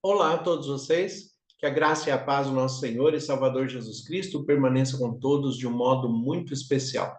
Olá a todos vocês, que a graça e a paz do nosso Senhor e Salvador Jesus Cristo permaneça com todos de um modo muito especial.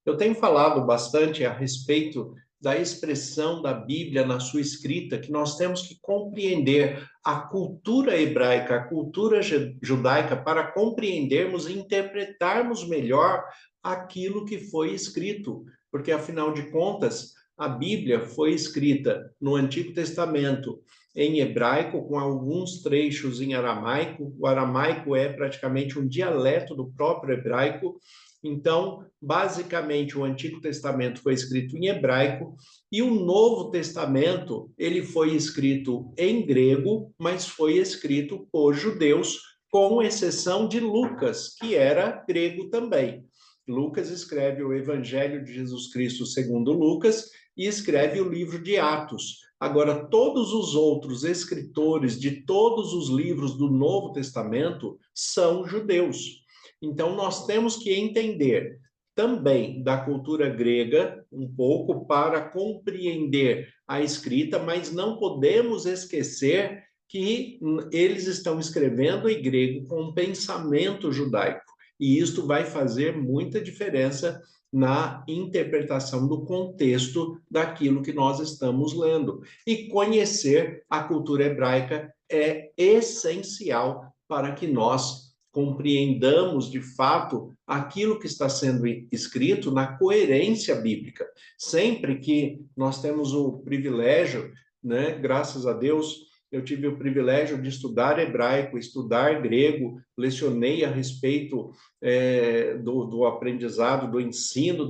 Eu tenho falado bastante a respeito da expressão da Bíblia na sua escrita, que nós temos que compreender a cultura hebraica, a cultura judaica, para compreendermos e interpretarmos melhor aquilo que foi escrito, porque afinal de contas, a Bíblia foi escrita no Antigo Testamento em hebraico, com alguns trechos em aramaico. O aramaico é praticamente um dialeto do próprio hebraico. Então, basicamente, o Antigo Testamento foi escrito em hebraico e o Novo Testamento, ele foi escrito em grego, mas foi escrito por judeus, com exceção de Lucas, que era grego também. Lucas escreve o Evangelho de Jesus Cristo segundo Lucas e escreve o livro de Atos. Agora, todos os outros escritores de todos os livros do Novo Testamento são judeus. Então, nós temos que entender também da cultura grega um pouco para compreender a escrita, mas não podemos esquecer que eles estão escrevendo em grego com um pensamento judaico. E isto vai fazer muita diferença na interpretação do contexto daquilo que nós estamos lendo. E conhecer a cultura hebraica é essencial para que nós compreendamos de fato aquilo que está sendo escrito na coerência bíblica. Sempre que nós temos o privilégio, né, graças a Deus, eu tive o privilégio de estudar hebraico, estudar grego, lecionei a respeito do aprendizado, do ensino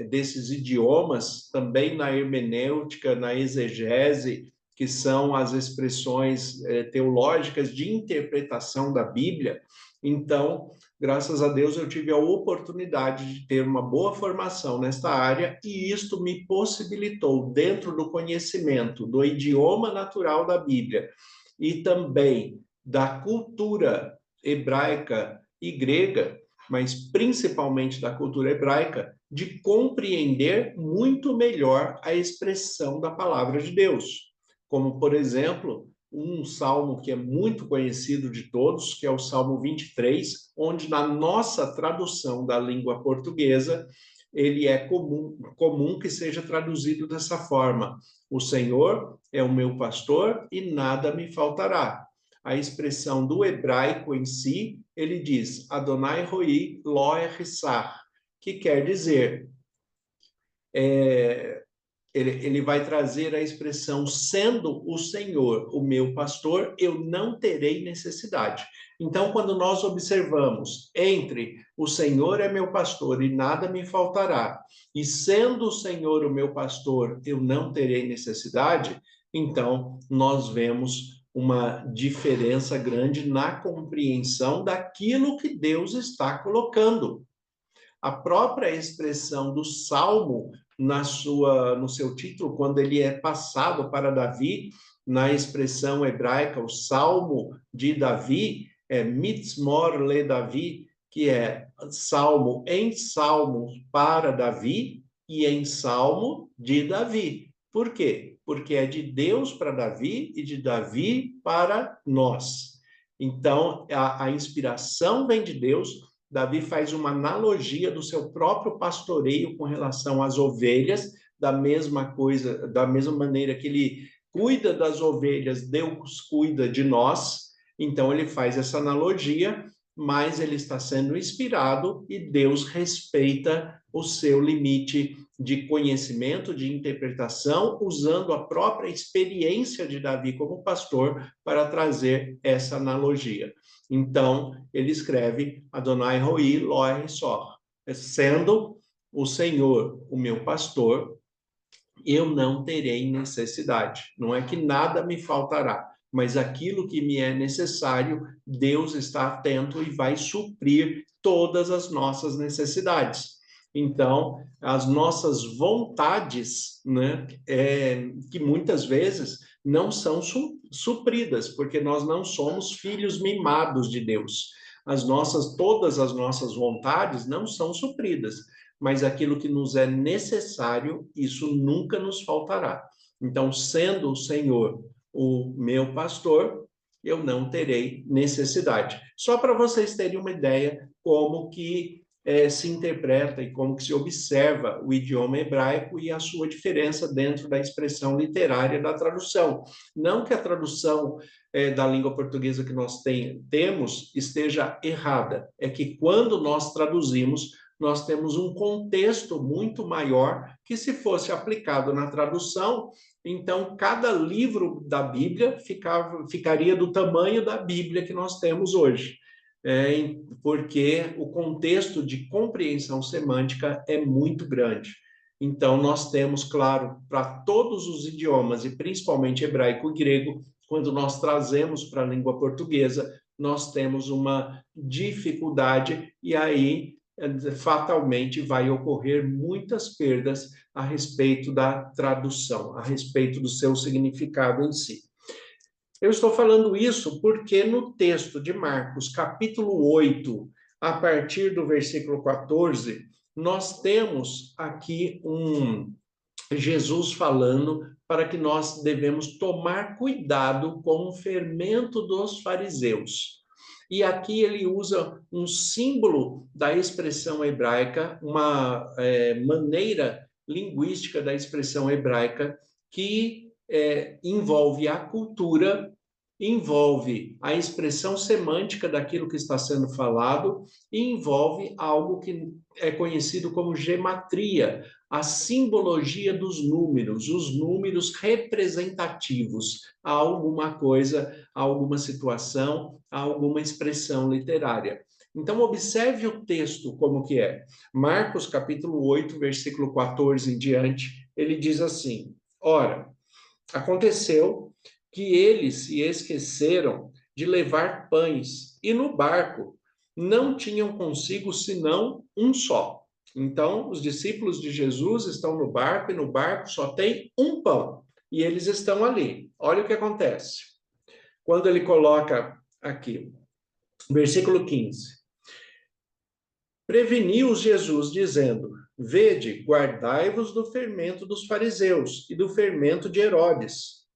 desses idiomas, também na hermenêutica, na exegese, que são as expressões teológicas de interpretação da Bíblia. Então, graças a Deus, eu tive a oportunidade de ter uma boa formação nesta área e isto me possibilitou, dentro do conhecimento do idioma natural da Bíblia e também da cultura hebraica e grega, mas principalmente da cultura hebraica, de compreender muito melhor a expressão da palavra de Deus. Como, por exemplo, um salmo que é muito conhecido de todos, que é o Salmo 23, onde na nossa tradução da língua portuguesa, ele é comum que seja traduzido dessa forma: o Senhor é o meu pastor e nada me faltará. A expressão do hebraico em si, ele diz Adonai Roi Lo Echissar, que quer dizer, ele vai trazer a expressão, sendo o Senhor o meu pastor, eu não terei necessidade. Então, quando nós observamos entre o Senhor é meu pastor e nada me faltará, e sendo o Senhor o meu pastor, eu não terei necessidade, então nós vemos uma diferença grande na compreensão daquilo que Deus está colocando. A própria expressão do Salmo no seu título, quando ele é passado para Davi, na expressão hebraica, o Salmo de Davi, é Mitzmor le Davi, que é salmo em salmo para Davi e em salmo de Davi. Por quê? Porque é de Deus para Davi e de Davi para nós. Então, a inspiração vem de Deus. Davi faz uma analogia do seu próprio pastoreio com relação às ovelhas, da mesma coisa, da mesma maneira que ele cuida das ovelhas, Deus cuida de nós. Então ele faz essa analogia, mas ele está sendo inspirado e Deus respeita o seu limite de conhecimento, de interpretação, usando a própria experiência de Davi como pastor para trazer essa analogia. Então, ele escreve Adonai Roi Loe Sor, sendo o Senhor o meu pastor, eu não terei necessidade. Não é que nada me faltará, mas aquilo que me é necessário, Deus está atento e vai suprir todas as nossas necessidades. Então, as nossas vontades, né, que muitas vezes não são supridas, porque nós não somos filhos mimados de Deus. Todas as nossas vontades não são supridas, mas aquilo que nos é necessário, isso nunca nos faltará. Então, sendo o Senhor o meu pastor, eu não terei necessidade. Só para vocês terem uma ideia como que se interpreta e como que se observa o idioma hebraico e a sua diferença dentro da expressão literária da tradução. Não que a tradução da língua portuguesa que nós temos esteja errada, é que quando nós traduzimos, nós temos um contexto muito maior que, se fosse aplicado na tradução, então cada livro da Bíblia ficaria do tamanho da Bíblia que nós temos hoje. Porque o contexto de compreensão semântica é muito grande. Então, nós temos, claro, para todos os idiomas, e principalmente hebraico e grego, quando nós trazemos para a língua portuguesa, nós temos uma dificuldade, e aí fatalmente vai ocorrer muitas perdas a respeito da tradução, a respeito do seu significado em si. Eu estou falando isso porque no texto de Marcos, capítulo 8, a partir do versículo 14, nós temos aqui Jesus falando para que nós devemos tomar cuidado com o fermento dos fariseus. E aqui ele usa um símbolo da expressão hebraica, uma maneira linguística da expressão hebraica que envolve a cultura, envolve a expressão semântica daquilo que está sendo falado e envolve algo que é conhecido como gematria, a simbologia dos números, os números representativos a alguma coisa, a alguma situação, a alguma expressão literária. Então, observe o texto como que é. Marcos, capítulo 8, versículo 14 em diante, ele diz assim: Ora, aconteceu que eles se esqueceram de levar pães, e no barco não tinham consigo senão um só. Então, os discípulos de Jesus estão no barco, e no barco só tem um pão, e eles estão ali. Olha o que acontece. Quando ele coloca aqui, versículo 15. Preveniu-os Jesus, dizendo: Vede, guardai-vos do fermento dos fariseus e do fermento de Herodes.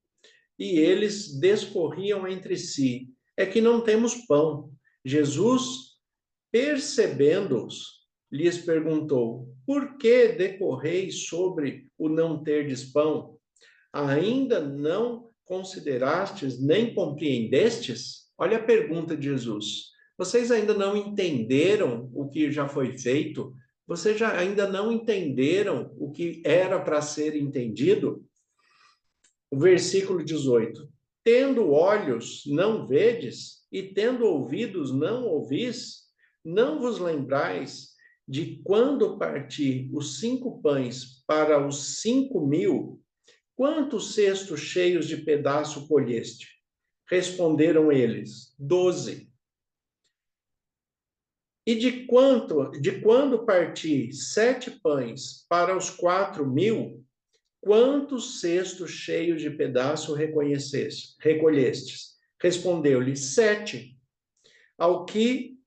E eles discorriam entre si: é que não temos pão. Jesus, percebendo-os, lhes perguntou: por que decorreis sobre o não terdes pão? Ainda não considerastes nem compreendestes? Olha a pergunta de Jesus. Vocês ainda não entenderam o que já foi feito? Vocês ainda não entenderam o que era para ser entendido? O versículo 18. Tendo olhos, não vedes, e tendo ouvidos, não ouvis? Não vos lembrais de quando parti os 5 pães para os 5.000? Quantos cestos cheios de pedaço colheste? Responderam eles: 12. E de quando parti 7 pães para os 4.000? Quantos cestos cheios de pedaço recolhestes? Respondeu-lhe: 7. Ao que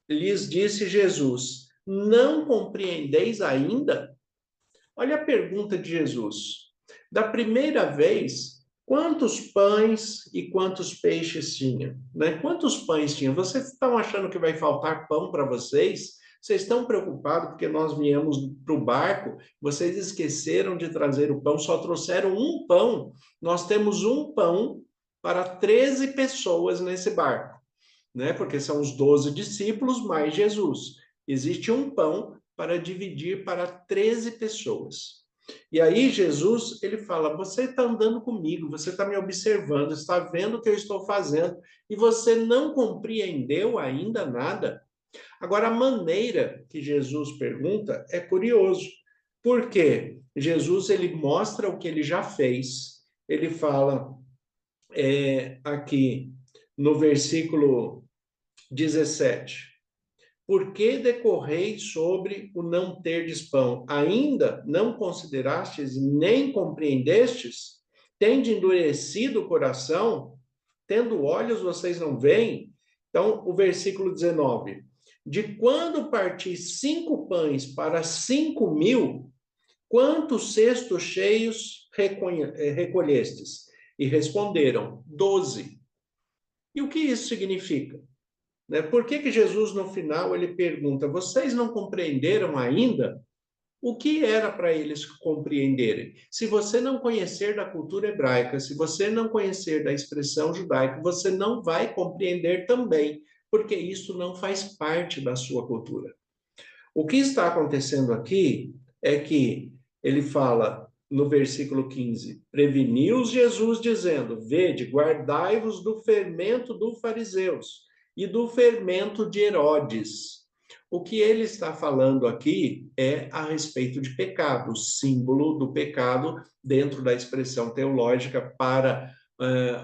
lhes disse Jesus: não compreendeis ainda? Olha a pergunta de Jesus. Da primeira vez, quantos pães e quantos peixes tinha? Né? Quantos pães tinha? Vocês estão achando que vai faltar pão para vocês? Vocês estão preocupados porque nós viemos para o barco, vocês esqueceram de trazer o pão, só trouxeram um pão. Nós temos um pão para 13 pessoas nesse barco, né? Porque são os 12 discípulos mais Jesus. Existe um pão para dividir para 13 pessoas. E aí Jesus, ele fala: você está andando comigo, você está me observando, está vendo o que eu estou fazendo, e você não compreendeu ainda nada? Agora, a maneira que Jesus pergunta é curioso, porque Jesus, ele mostra o que ele já fez. Ele fala aqui no versículo 17: por que decorreis sobre o não terdes pão? Ainda não considerastes nem compreendestes? Tende endurecido o coração? Tendo olhos, vocês não veem? Então, o versículo 19. De quando parti 5 pães para 5.000, quantos cestos cheios recolhestes? E responderam: 12. E o que isso significa? Né? Por que Jesus, no final, ele pergunta: vocês não compreenderam ainda? O que era para eles compreenderem? Se você não conhecer da cultura hebraica, se você não conhecer da expressão judaica, você não vai compreender também, porque isso não faz parte da sua cultura. O que está acontecendo aqui é que ele fala no versículo 15: preveniu-os Jesus dizendo: vede, guardai-vos do fermento dos fariseus e do fermento de Herodes. O que ele está falando aqui é a respeito de pecado, o símbolo do pecado dentro da expressão teológica para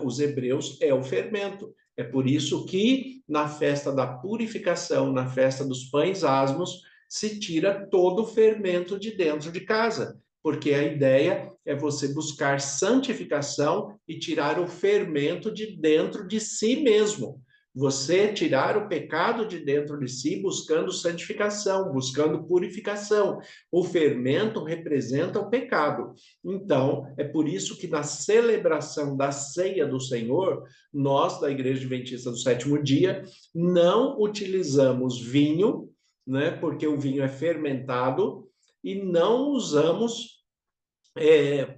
os hebreus é o fermento. É por isso que na festa da purificação, na festa dos pães asmos, se tira todo o fermento de dentro de casa, porque a ideia é você buscar santificação e tirar o fermento de dentro de si mesmo. Você tirar o pecado de dentro de si buscando santificação, buscando purificação. O fermento representa o pecado. Então, é por isso que na celebração da ceia do Senhor, nós da Igreja Adventista do Sétimo Dia não utilizamos vinho, né, porque o vinho é fermentado, e não usamos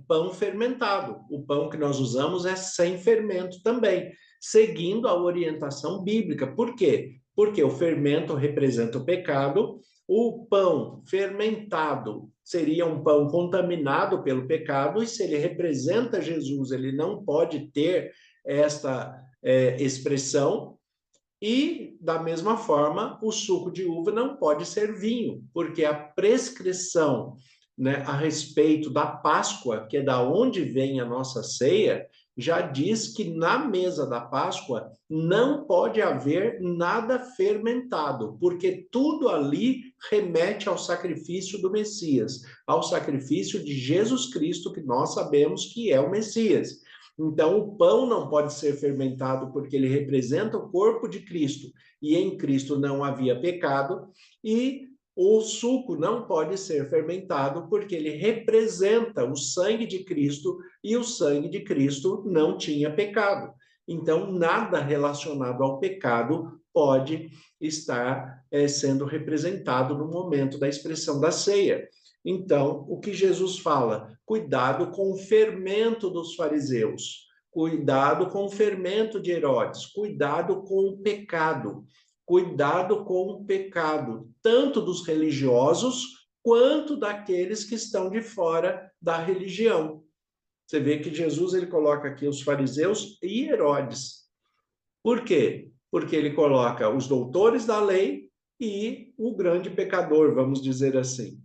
pão fermentado. O pão que nós usamos é sem fermento também, seguindo a orientação bíblica. Por quê? Porque o fermento representa o pecado, o pão fermentado seria um pão contaminado pelo pecado, e se ele representa Jesus, ele não pode ter esta expressão. E, da mesma forma, o suco de uva não pode ser vinho, porque a prescrição, né, a respeito da Páscoa, que é da onde vem a nossa ceia, já diz que na mesa da Páscoa não pode haver nada fermentado, porque tudo ali remete ao sacrifício do Messias, ao sacrifício de Jesus Cristo, que nós sabemos que é o Messias. Então, o pão não pode ser fermentado porque ele representa o corpo de Cristo e em Cristo não havia pecado, e o suco não pode ser fermentado porque ele representa o sangue de Cristo e o sangue de Cristo não tinha pecado. Então, nada relacionado ao pecado pode estar sendo representado no momento da expressão da ceia. Então, o que Jesus fala? Cuidado com o fermento dos fariseus, cuidado com o fermento de Herodes, cuidado com o pecado, cuidado com o pecado, tanto dos religiosos quanto daqueles que estão de fora da religião. Você vê que Jesus ele coloca aqui os fariseus e Herodes. Por quê? Porque ele coloca os doutores da lei e o grande pecador, vamos dizer assim.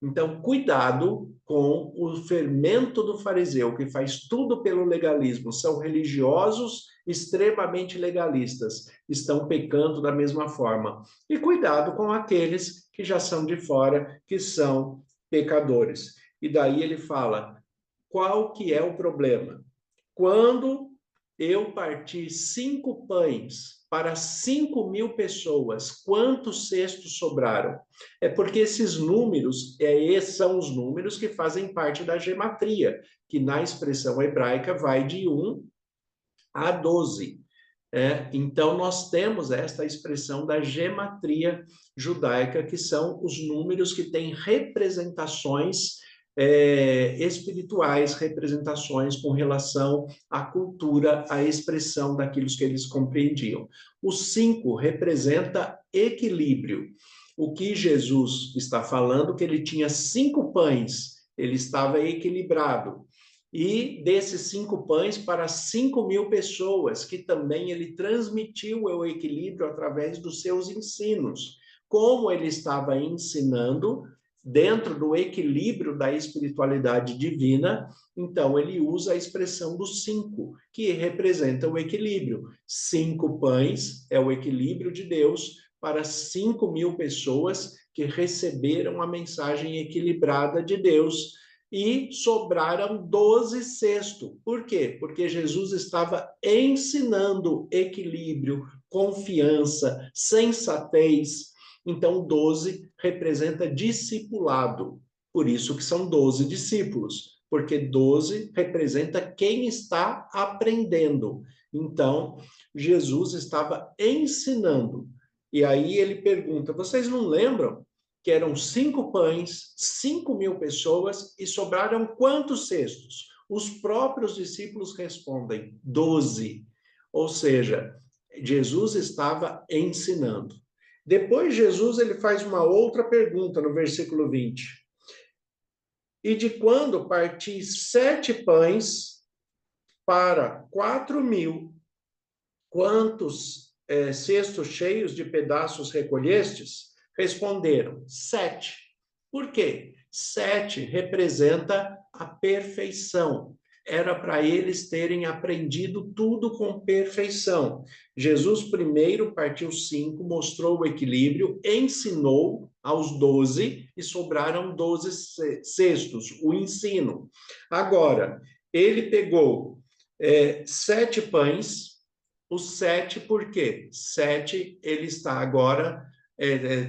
Então, cuidado com o fermento do fariseu, que faz tudo pelo legalismo. São religiosos extremamente legalistas, estão pecando da mesma forma. E cuidado com aqueles que já são de fora, que são pecadores. E daí ele fala, qual que é o problema? Quando eu parti 5 pães para 5.000 pessoas, quantos cestos sobraram? É porque esses números, esses são os números que fazem parte da gematria, que na expressão hebraica vai de 1 a 12. Então, nós temos esta expressão da gematria judaica, que são os números que têm representações espirituais, representações com relação à cultura, à expressão daquilo que eles compreendiam. O 5 representa equilíbrio. O que Jesus está falando, que ele tinha 5 pães, ele estava equilibrado. E desses 5 pães para 5.000 pessoas, que também ele transmitiu o equilíbrio através dos seus ensinos. Como ele estava ensinando, dentro do equilíbrio da espiritualidade divina, então ele usa a expressão dos 5, que representa o equilíbrio. 5 pães é o equilíbrio de Deus para 5.000 pessoas que receberam a mensagem equilibrada de Deus, e sobraram 12 cestos. Por quê? Porque Jesus estava ensinando equilíbrio, confiança, sensatez. Então, 12 representa discipulado. Por isso que são 12 discípulos, porque 12 representa quem está aprendendo. Então, Jesus estava ensinando. E aí ele pergunta, vocês não lembram que eram 5 pães, 5.000 pessoas, e sobraram quantos cestos? Os próprios discípulos respondem, 12. Ou seja, Jesus estava ensinando. Depois Jesus ele faz uma outra pergunta no versículo 20. E de quando parti 7 pães para 4.000, quantos cestos cheios de pedaços recolhestes? Responderam, 7. Por quê? 7 representa a perfeição. Era para eles terem aprendido tudo com perfeição. Jesus primeiro partiu 5, mostrou o equilíbrio, ensinou aos 12 e sobraram 12 cestos, o ensino. Agora, ele pegou 7 pães, os 7 por quê? 7, ele está agora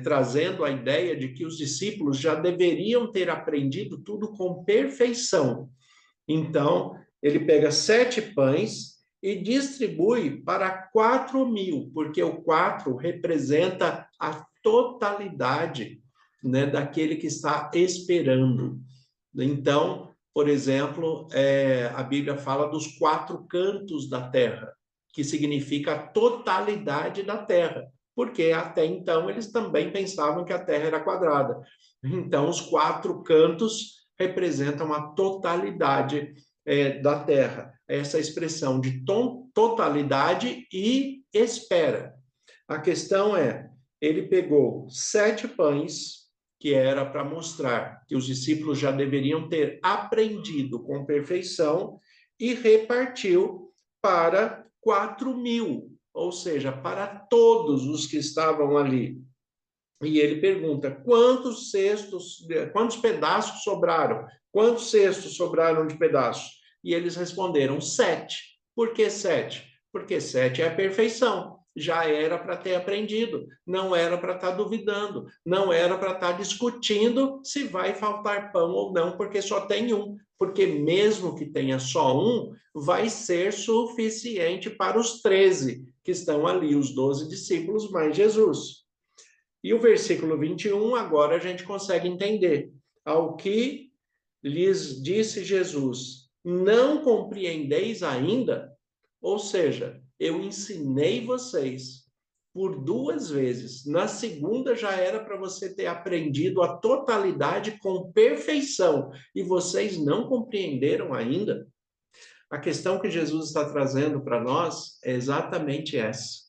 trazendo a ideia de que os discípulos já deveriam ter aprendido tudo com perfeição. Então, ele pega 7 pães e distribui para 4.000, porque o 4 representa a totalidade, né, daquele que está esperando. Então, por exemplo, a Bíblia fala dos 4 cantos da terra, que significa a totalidade da terra, porque até então eles também pensavam que a terra era quadrada. Então, os 4 cantos representam a totalidade da terra. Essa expressão de totalidade e espera. A questão é, ele pegou 7 pães, que era para mostrar que os discípulos já deveriam ter aprendido com perfeição, e repartiu para 4.000, ou seja, para todos os que estavam ali. E ele pergunta, quantos pedaços sobraram? Quantos cestos sobraram de pedaços? E eles responderam, 7. Por que 7? Porque 7 é a perfeição. Já era para ter aprendido, não era para estar duvidando, não era para estar discutindo se vai faltar pão ou não, porque só tem um. Porque mesmo que tenha só um, vai ser suficiente para os 13 que estão ali, os 12 discípulos mais Jesus. E o versículo 21, agora a gente consegue entender. Ao que lhes disse Jesus, não compreendeis ainda? Ou seja, eu ensinei vocês por 2 vezes. Na segunda já era para você ter aprendido a totalidade com perfeição. E vocês não compreenderam ainda? A questão que Jesus está trazendo para nós é exatamente essa.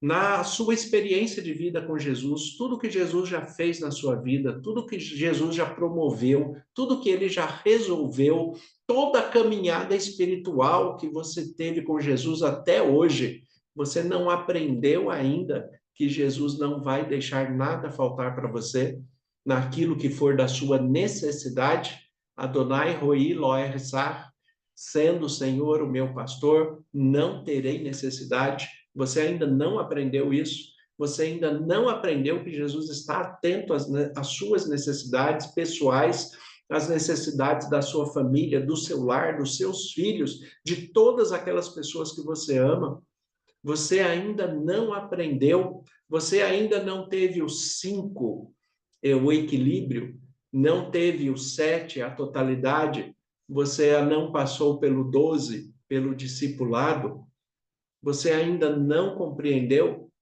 Na sua experiência de vida com Jesus, tudo que Jesus já fez na sua vida, tudo que Jesus já promoveu, tudo que ele já resolveu, toda a caminhada espiritual que você teve com Jesus até hoje, você não aprendeu ainda que Jesus não vai deixar nada faltar para você naquilo que for da sua necessidade? Adonai Roi Lo Ersar, sendo o Senhor o meu pastor, não terei necessidade. Você ainda não aprendeu isso? Você ainda não aprendeu que Jesus está atento às suas necessidades pessoais, às necessidades da sua família, do seu lar, dos seus filhos, de todas aquelas pessoas que você ama? Você ainda não aprendeu? Você ainda não teve o 5, o equilíbrio? Não teve o 7, a totalidade? Você não passou pelo 12, pelo discipulado? Você ainda não compreendeu?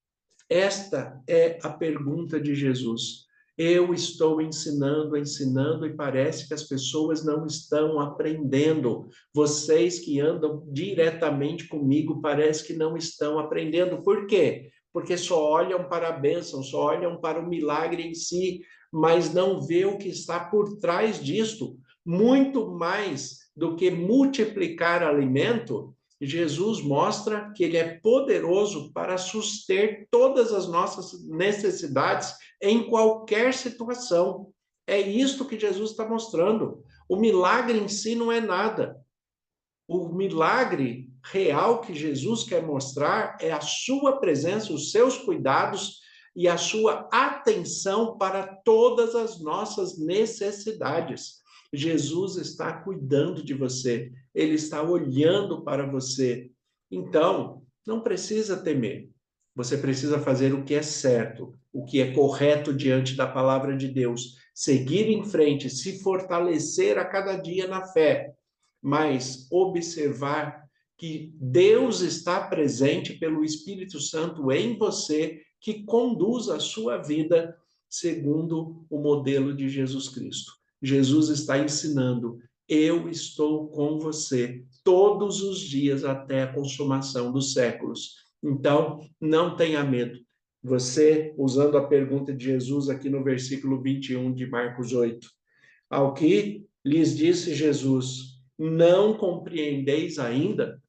Esta é a pergunta de Jesus. Eu estou ensinando, ensinando, e parece que as pessoas não estão aprendendo. Vocês que andam diretamente comigo, parece que não estão aprendendo. Por quê? Porque só olham para a bênção, só olham para o milagre em si, mas não vê o que está por trás disto. Muito mais do que multiplicar alimento, Jesus mostra que ele é poderoso para suster todas as nossas necessidades em qualquer situação. É isto que Jesus está mostrando. O milagre em si não é nada. O milagre real que Jesus quer mostrar é a sua presença, os seus cuidados e a sua atenção para todas as nossas necessidades. Jesus está cuidando de você, ele está olhando para você. Então, não precisa temer. Você precisa fazer o que é certo, o que é correto diante da palavra de Deus, seguir em frente, se fortalecer a cada dia na fé, mas observar que Deus está presente pelo Espírito Santo em você, que conduz a sua vida segundo o modelo de Jesus Cristo. Jesus está ensinando: eu estou com você todos os dias até a consumação dos séculos. Então, não tenha medo. Você, usando a pergunta de Jesus aqui no versículo 21 de Marcos 8, ao que lhes disse Jesus: não compreendeis ainda?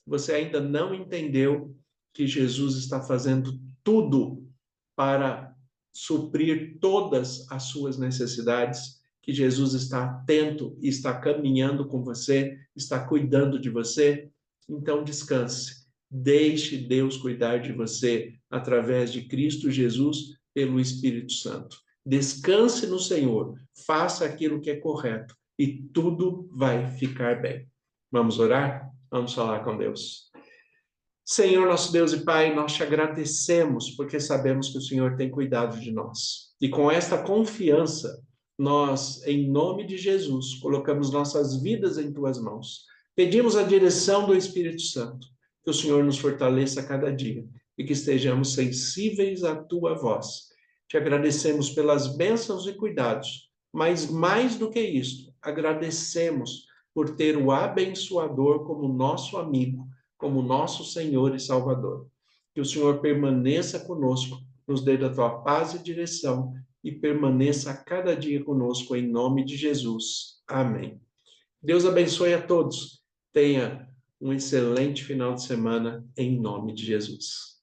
Você ainda não entendeu que Jesus está fazendo tudo para suprir todas as suas necessidades, que Jesus está atento e está caminhando com você, está cuidando de você? Então descanse. Deixe Deus cuidar de você através de Cristo Jesus pelo Espírito Santo. Descanse no Senhor, faça aquilo que é correto e tudo vai ficar bem. Vamos orar? Vamos falar com Deus. Senhor, nosso Deus e Pai, nós te agradecemos porque sabemos que o Senhor tem cuidado de nós. E com esta confiança, nós, em nome de Jesus, colocamos nossas vidas em tuas mãos. Pedimos a direção do Espírito Santo, que o Senhor nos fortaleça a cada dia e que estejamos sensíveis à tua voz. Te agradecemos pelas bênçãos e cuidados, mas mais do que isto, agradecemos por ter o abençoador como nosso amigo, como nosso Senhor e Salvador. Que o Senhor permaneça conosco, nos dê da tua paz e direção e permaneça a cada dia conosco em nome de Jesus. Amém. Deus abençoe a todos. Tenha um excelente final de semana em nome de Jesus.